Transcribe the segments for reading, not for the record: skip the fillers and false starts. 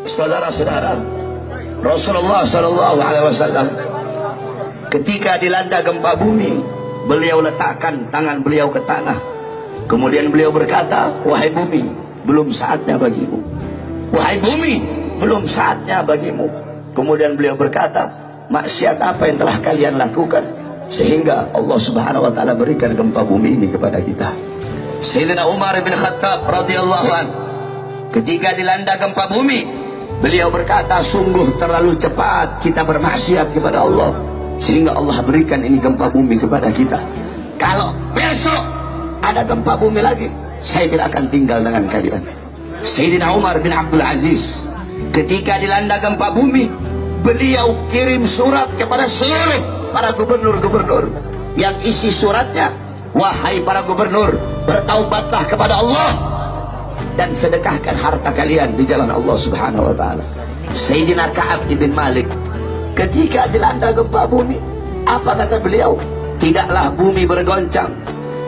Saudara-saudara, Rasulullah Shallallahu Alaihi Wasallam ketika dilanda gempa bumi, beliau letakkan tangan beliau ke tanah. Kemudian beliau berkata, wahai bumi, belum saatnya bagimu. Wahai bumi, belum saatnya bagimu. Kemudian beliau berkata, maksiat apa yang telah kalian lakukan sehingga Allah Subhanahu wa taala berikan gempa bumi ini kepada kita. Sayyidina Umar bin Khattab radhiyallahu anhu ketika dilanda gempa bumi, beliau berkata, sungguh terlalu cepat kita bermaksiat kepada Allah sehingga Allah berikan ini gempa bumi kepada kita. Kalau besok ada gempa bumi lagi, saya tidak akan tinggal dengan kalian. Sayyidina Umar bin Abdul Aziz ketika dilanda gempa bumi, beliau kirim surat kepada seluruh para gubernur-gubernur yang isi suratnya, wahai para gubernur, bertaubatlah kepada Allah dan sedekahkan harta kalian di jalan Allah Subhanahu wa taala. Sayyidina Ka'ab ibn Malik ketika dilanda gempa bumi, apa kata beliau? Tidaklah bumi bergoncang,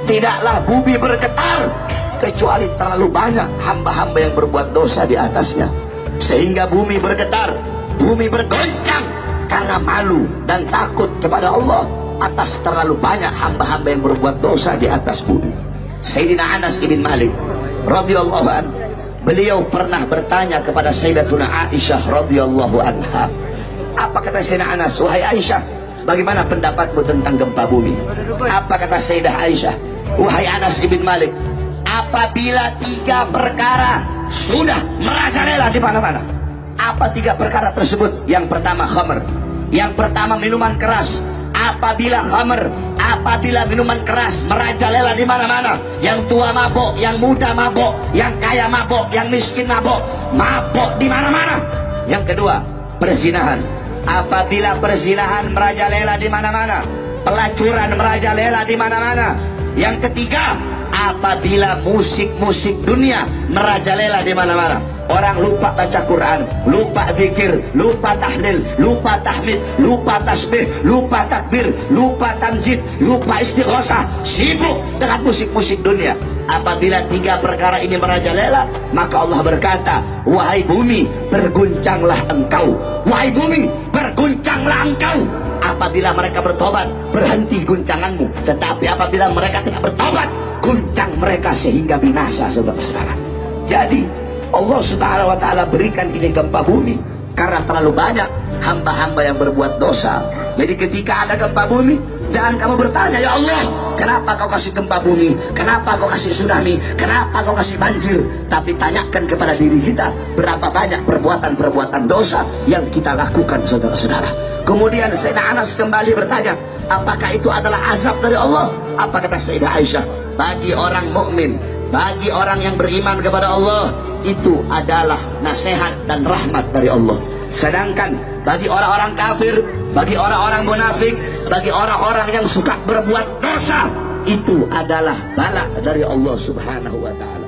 tidaklah bumi bergetar, kecuali terlalu banyak hamba-hamba yang berbuat dosa di atasnya, sehingga bumi bergetar, bumi bergoncang karena malu dan takut kepada Allah atas terlalu banyak hamba-hamba yang berbuat dosa di atas bumi. Sayyidina Anas ibn Malik radhiyallahu anhu, beliau pernah bertanya kepada Sayyidatuna Aisyah radhiyallahu anha. Apa kata Sayyidina Anas? Wahai Aisyah, bagaimana pendapatmu tentang gempa bumi? Apa kata Sayyidah Aisyah? Wahai Anas ibn Malik, apabila 3 perkara sudah merajalela di mana-mana. Apa 3 perkara tersebut? Yang pertama khamr, yang pertama minuman keras. Apabila khamr, apabila minuman keras merajalela di mana-mana, yang tua mabok, yang muda mabok, yang kaya mabok, yang miskin mabok, mabok di mana-mana. Yang kedua, perzinahan. Apabila perzinahan merajalela di mana-mana, pelacuran merajalela di mana-mana. Yang ketiga, apabila musik-musik dunia merajalela di mana-mana. Orang lupa baca Quran, lupa zikir, lupa tahlil, lupa tahmid, lupa tasbih, lupa takbir, lupa tamjid, lupa istighosah, sibuk dengan musik-musik dunia. Apabila 3 perkara ini merajalela, maka Allah berkata, wahai bumi, berguncanglah engkau. Wahai bumi, berguncanglah engkau. Apabila mereka bertobat, berhenti guncanganmu. Tetapi apabila mereka tidak bertobat, guncang mereka sehingga binasa, saudara-saudara. Jadi Allah Subhanahu wa taala berikan ini gempa bumi karena terlalu banyak hamba-hamba yang berbuat dosa. Jadi ketika ada gempa bumi, jangan kamu bertanya, ya Allah, kenapa kau kasih gempa bumi? Kenapa kau kasih tsunami? Kenapa kau kasih banjir? Tapi tanyakan kepada diri kita, berapa banyak perbuatan-perbuatan dosa yang kita lakukan, saudara-saudara. Kemudian Sayyidina Anas kembali bertanya, apakah itu adalah azab dari Allah? Apa kata Sayyidah Aisyah? Bagi orang mukmin, bagi orang yang beriman kepada Allah, itu adalah nasihat dan rahmat dari Allah. Sedangkan bagi orang-orang kafir, bagi orang-orang munafik, bagi orang-orang yang suka berbuat dosa, itu adalah bala dari Allah Subhanahu wa taala.